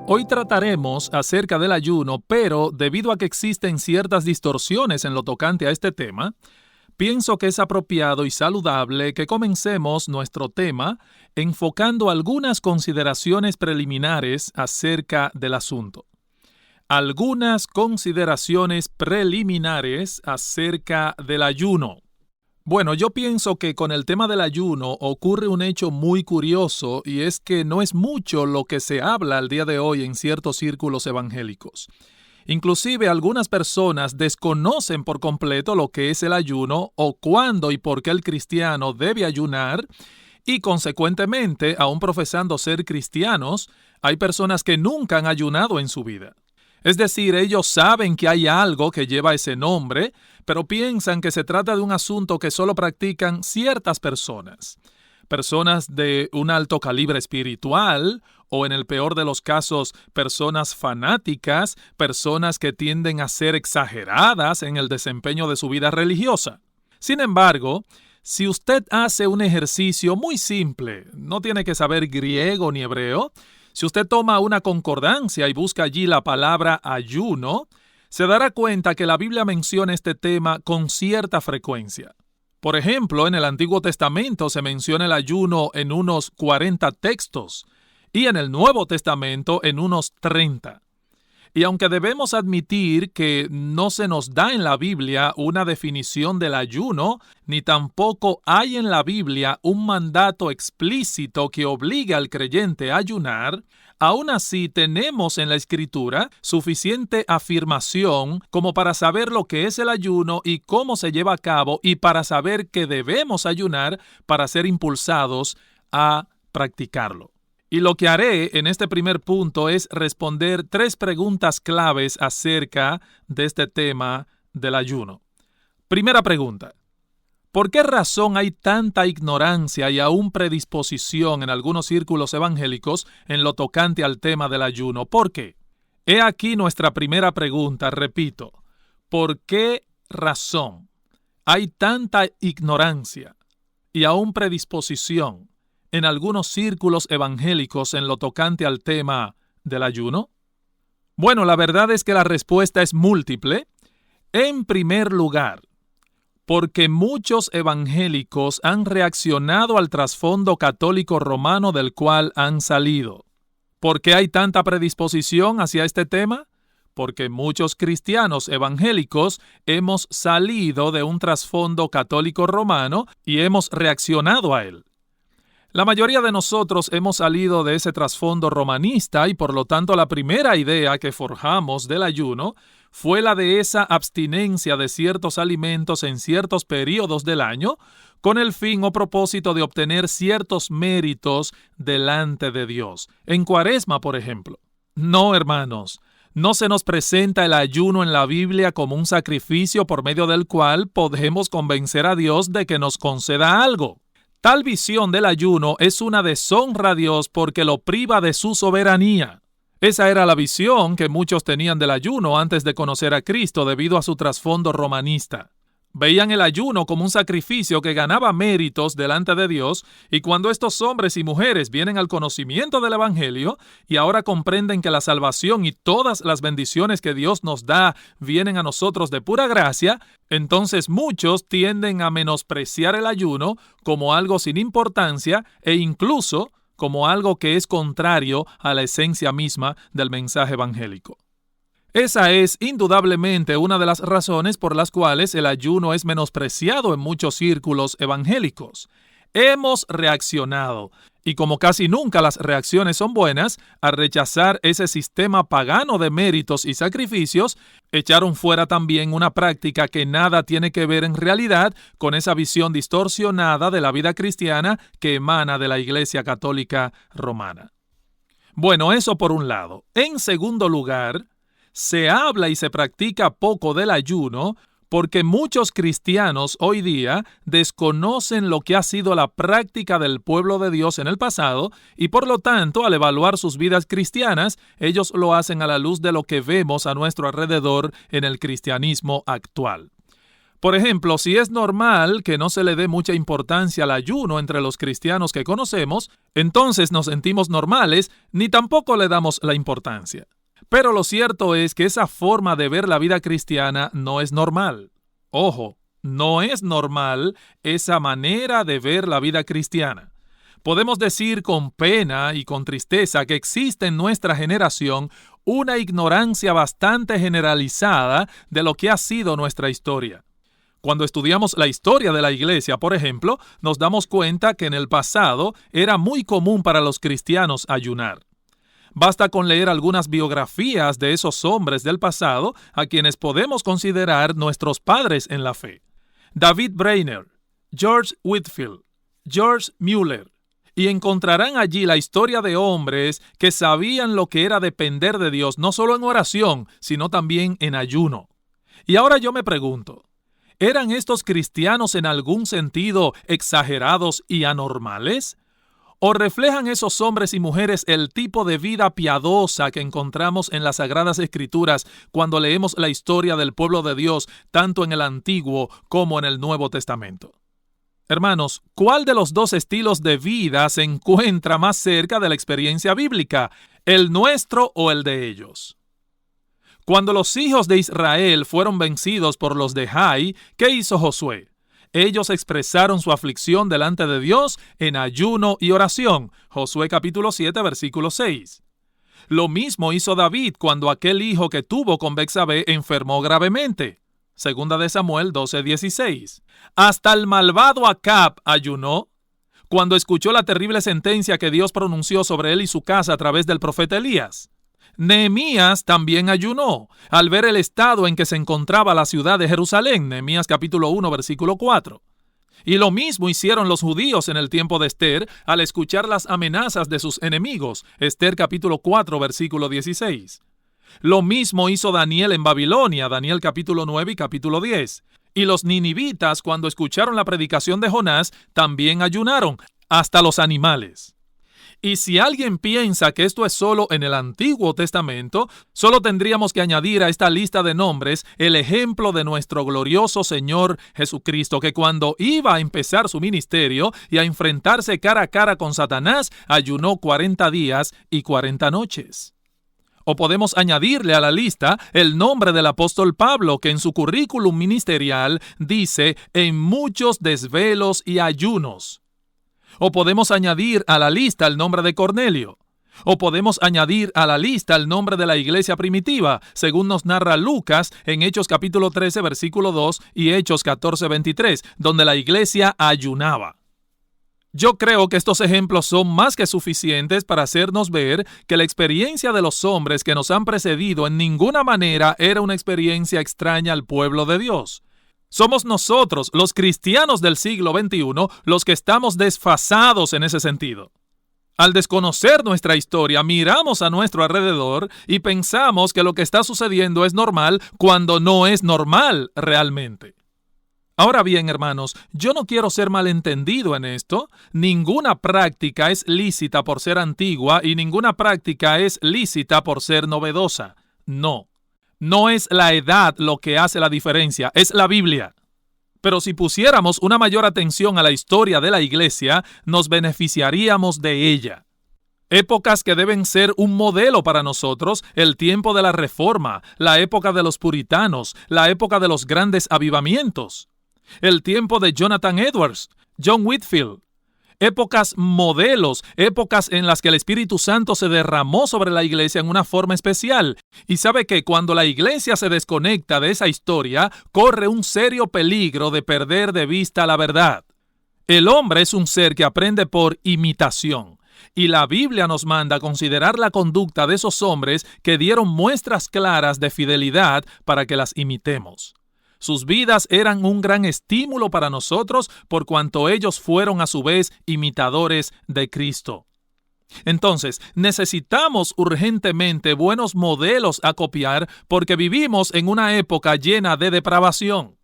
Hoy trataremos acerca del ayuno, pero debido a que existen ciertas distorsiones en lo tocante a este tema, pienso que es apropiado y saludable que comencemos nuestro tema enfocando algunas consideraciones preliminares acerca del asunto. Algunas consideraciones preliminares acerca del ayuno. Bueno, yo pienso que con el tema del ayuno ocurre un hecho muy curioso y es que no es mucho lo que se habla al día de hoy en ciertos círculos evangélicos. Inclusive algunas personas desconocen por completo lo que es el ayuno o cuándo y por qué el cristiano debe ayunar y consecuentemente, aun profesando ser cristianos, hay personas que nunca han ayunado en su vida. Es decir, ellos saben que hay algo que lleva ese nombre, pero piensan que se trata de un asunto que solo practican ciertas personas. Personas de un alto calibre espiritual, o en el peor de los casos, personas fanáticas, personas que tienden a ser exageradas en el desempeño de su vida religiosa. Sin embargo, si usted hace un ejercicio muy simple, no tiene que saber griego ni hebreo, si usted toma una concordancia y busca allí la palabra ayuno, se dará cuenta que la Biblia menciona este tema con cierta frecuencia. Por ejemplo, en el Antiguo Testamento se menciona el ayuno en unos 40 textos y en el Nuevo Testamento en unos 30. Y aunque debemos admitir que no se nos da en la Biblia una definición del ayuno, ni tampoco hay en la Biblia un mandato explícito que obligue al creyente a ayunar, aún así tenemos en la Escritura suficiente afirmación como para saber lo que es el ayuno y cómo se lleva a cabo y para saber que debemos ayunar para ser impulsados a practicarlo. Y lo que haré en este primer punto es responder 3 preguntas claves acerca de este tema del ayuno. Primera pregunta: ¿por qué razón hay tanta ignorancia y aún predisposición en algunos círculos evangélicos en lo tocante al tema del ayuno? ¿Por qué? He aquí nuestra primera pregunta, repito. ¿Por qué razón hay tanta ignorancia y aún predisposición en algunos círculos evangélicos en lo tocante al tema del ayuno? Bueno, la verdad es que la respuesta es múltiple. En primer lugar, porque muchos evangélicos han reaccionado al trasfondo católico romano del cual han salido. ¿Por qué hay tanta predisposición hacia este tema? Porque muchos cristianos evangélicos hemos salido de un trasfondo católico romano y hemos reaccionado a él. La mayoría de nosotros hemos salido de ese trasfondo romanista y por lo tanto la primera idea que forjamos del ayuno fue la de esa abstinencia de ciertos alimentos en ciertos periodos del año con el fin o propósito de obtener ciertos méritos delante de Dios. En Cuaresma, por ejemplo. No, hermanos, no se nos presenta el ayuno en la Biblia como un sacrificio por medio del cual podemos convencer a Dios de que nos conceda algo. Tal visión del ayuno es una deshonra a Dios porque lo priva de su soberanía. Esa era la visión que muchos tenían del ayuno antes de conocer a Cristo debido a su trasfondo romanista. Veían el ayuno como un sacrificio que ganaba méritos delante de Dios, y cuando estos hombres y mujeres vienen al conocimiento del Evangelio y ahora comprenden que la salvación y todas las bendiciones que Dios nos da vienen a nosotros de pura gracia, entonces muchos tienden a menospreciar el ayuno como algo sin importancia e incluso como algo que es contrario a la esencia misma del mensaje evangélico. Esa es indudablemente una de las razones por las cuales el ayuno es menospreciado en muchos círculos evangélicos. Hemos reaccionado, y como casi nunca las reacciones son buenas, a rechazar ese sistema pagano de méritos y sacrificios, echaron fuera también una práctica que nada tiene que ver en realidad con esa visión distorsionada de la vida cristiana que emana de la Iglesia Católica Romana. Bueno, eso por un lado. En segundo lugar, se habla y se practica poco del ayuno porque muchos cristianos hoy día desconocen lo que ha sido la práctica del pueblo de Dios en el pasado y por lo tanto al evaluar sus vidas cristianas, ellos lo hacen a la luz de lo que vemos a nuestro alrededor en el cristianismo actual. Por ejemplo, si es normal que no se le dé mucha importancia al ayuno entre los cristianos que conocemos, entonces nos sentimos normales ni tampoco le damos la importancia. Pero lo cierto es que esa forma de ver la vida cristiana no es normal. Ojo, no es normal esa manera de ver la vida cristiana. Podemos decir con pena y con tristeza que existe en nuestra generación una ignorancia bastante generalizada de lo que ha sido nuestra historia. Cuando estudiamos la historia de la iglesia, por ejemplo, nos damos cuenta que en el pasado era muy común para los cristianos ayunar. Basta con leer algunas biografías de esos hombres del pasado a quienes podemos considerar nuestros padres en la fe. David Brainerd, George Whitefield, George Mueller, y encontrarán allí la historia de hombres que sabían lo que era depender de Dios, no solo en oración, sino también en ayuno. Y ahora yo me pregunto, ¿eran estos cristianos en algún sentido exagerados y anormales? ¿O reflejan esos hombres y mujeres el tipo de vida piadosa que encontramos en las Sagradas Escrituras cuando leemos la historia del pueblo de Dios, tanto en el Antiguo como en el Nuevo Testamento? Hermanos, ¿cuál de los dos estilos de vida se encuentra más cerca de la experiencia bíblica, el nuestro o el de ellos? Cuando los hijos de Israel fueron vencidos por los de Jai, ¿qué hizo Josué? Ellos expresaron su aflicción delante de Dios en ayuno y oración. Josué capítulo 7, versículo 6. Lo mismo hizo David cuando aquel hijo que tuvo con Betsabé enfermó gravemente. Segunda de Samuel 12:16. Hasta el malvado Acab ayunó cuando escuchó la terrible sentencia que Dios pronunció sobre él y su casa a través del profeta Elías. Nehemías también ayunó al ver el estado en que se encontraba la ciudad de Jerusalén, Nehemías capítulo 1, versículo 4. Y lo mismo hicieron los judíos en el tiempo de Esther al escuchar las amenazas de sus enemigos, Esther capítulo 4, versículo 16. Lo mismo hizo Daniel en Babilonia, Daniel capítulo 9 y capítulo 10. Y los ninivitas, cuando escucharon la predicación de Jonás, también ayunaron, hasta los animales. Y si alguien piensa que esto es solo en el Antiguo Testamento, solo tendríamos que añadir a esta lista de nombres el ejemplo de nuestro glorioso Señor Jesucristo, que cuando iba a empezar su ministerio y a enfrentarse cara a cara con Satanás, ayunó 40 días y 40 noches. O podemos añadirle a la lista el nombre del apóstol Pablo, que en su currículum ministerial dice en muchos desvelos y ayunos. O podemos añadir a la lista el nombre de Cornelio. O podemos añadir a la lista el nombre de la iglesia primitiva, según nos narra Lucas en Hechos capítulo 13, versículo 2 y Hechos 14, 23, donde la iglesia ayunaba. Yo creo que estos ejemplos son más que suficientes para hacernos ver que la experiencia de los hombres que nos han precedido en ninguna manera era una experiencia extraña al pueblo de Dios. Somos nosotros, los cristianos del siglo XXI, los que estamos desfasados en ese sentido. Al desconocer nuestra historia, miramos a nuestro alrededor y pensamos que lo que está sucediendo es normal cuando no es normal realmente. Ahora bien, hermanos, yo no quiero ser malentendido en esto. Ninguna práctica es lícita por ser antigua y ninguna práctica es lícita por ser novedosa. No. No es la edad lo que hace la diferencia, es la Biblia. Pero si pusiéramos una mayor atención a la historia de la iglesia, nos beneficiaríamos de ella. Épocas que deben ser un modelo para nosotros, el tiempo de la Reforma, la época de los puritanos, la época de los grandes avivamientos, el tiempo de Jonathan Edwards, John Whitefield. Épocas modelos, épocas en las que el Espíritu Santo se derramó sobre la iglesia en una forma especial. Y sabe que cuando la iglesia se desconecta de esa historia, corre un serio peligro de perder de vista la verdad. El hombre es un ser que aprende por imitación. Y la Biblia nos manda a considerar la conducta de esos hombres que dieron muestras claras de fidelidad para que las imitemos. Sus vidas eran un gran estímulo para nosotros por cuanto ellos fueron a su vez imitadores de Cristo. Entonces, necesitamos urgentemente buenos modelos a copiar porque vivimos en una época llena de depravación.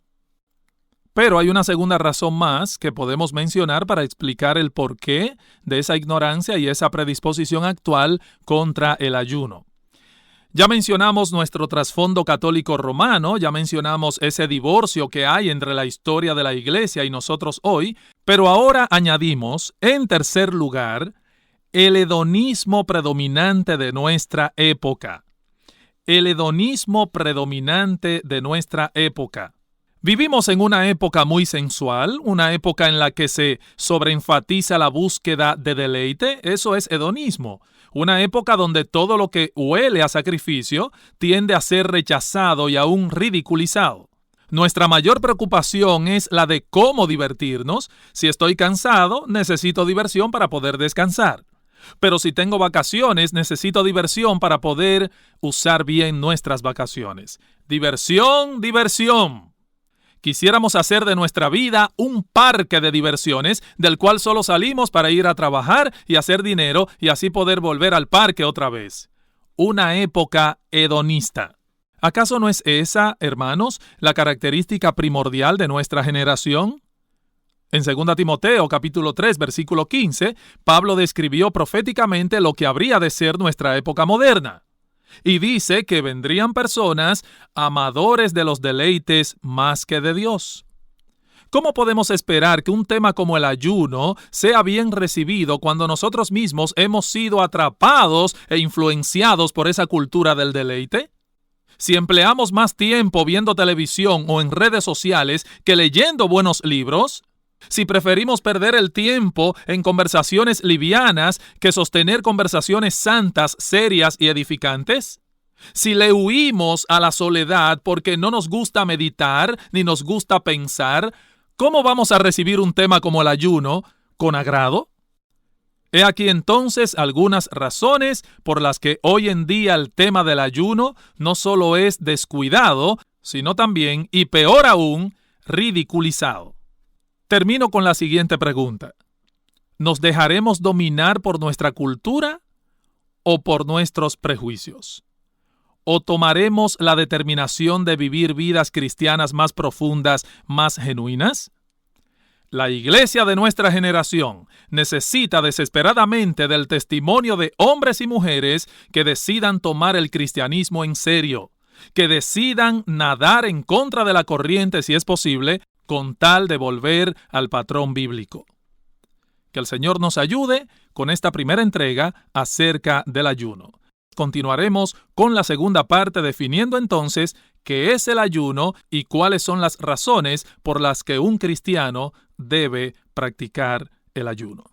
Pero hay una segunda razón más que podemos mencionar para explicar el porqué de esa ignorancia y esa predisposición actual contra el ayuno. Ya mencionamos nuestro trasfondo católico romano, ya mencionamos ese divorcio que hay entre la historia de la Iglesia y nosotros hoy, pero ahora añadimos, en tercer lugar, el hedonismo predominante de nuestra época. El hedonismo predominante de nuestra época. Vivimos en una época muy sensual, una época en la que se sobreenfatiza la búsqueda de deleite, eso es hedonismo. Una época donde todo lo que huele a sacrificio tiende a ser rechazado y aún ridiculizado. Nuestra mayor preocupación es la de cómo divertirnos. Si estoy cansado, necesito diversión para poder descansar. Pero si tengo vacaciones, necesito diversión para poder usar bien nuestras vacaciones. Diversión, diversión. Quisiéramos hacer de nuestra vida un parque de diversiones del cual solo salimos para ir a trabajar y hacer dinero y así poder volver al parque otra vez. Una época hedonista. ¿Acaso no es esa, hermanos, la característica primordial de nuestra generación? En 2 Timoteo capítulo 3, versículo 15, Pablo describió proféticamente lo que habría de ser nuestra época moderna. Y dice que vendrían personas amadores de los deleites más que de Dios. ¿Cómo podemos esperar que un tema como el ayuno sea bien recibido cuando nosotros mismos hemos sido atrapados e influenciados por esa cultura del deleite? Si empleamos más tiempo viendo televisión o en redes sociales que leyendo buenos libros, si preferimos perder el tiempo en conversaciones livianas que sostener conversaciones santas, serias y edificantes, si le huimos a la soledad porque no nos gusta meditar ni nos gusta pensar, ¿cómo vamos a recibir un tema como el ayuno con agrado? He aquí entonces algunas razones por las que hoy en día el tema del ayuno no solo es descuidado, sino también, y peor aún, ridiculizado. Termino con la siguiente pregunta. ¿Nos dejaremos dominar por nuestra cultura o por nuestros prejuicios? ¿O tomaremos la determinación de vivir vidas cristianas más profundas, más genuinas? La iglesia de nuestra generación necesita desesperadamente del testimonio de hombres y mujeres que decidan tomar el cristianismo en serio, que decidan nadar en contra de la corriente si es posible, con tal de volver al patrón bíblico. Que el Señor nos ayude con esta primera entrega acerca del ayuno. Continuaremos con la segunda parte definiendo entonces qué es el ayuno y cuáles son las razones por las que un cristiano debe practicar el ayuno.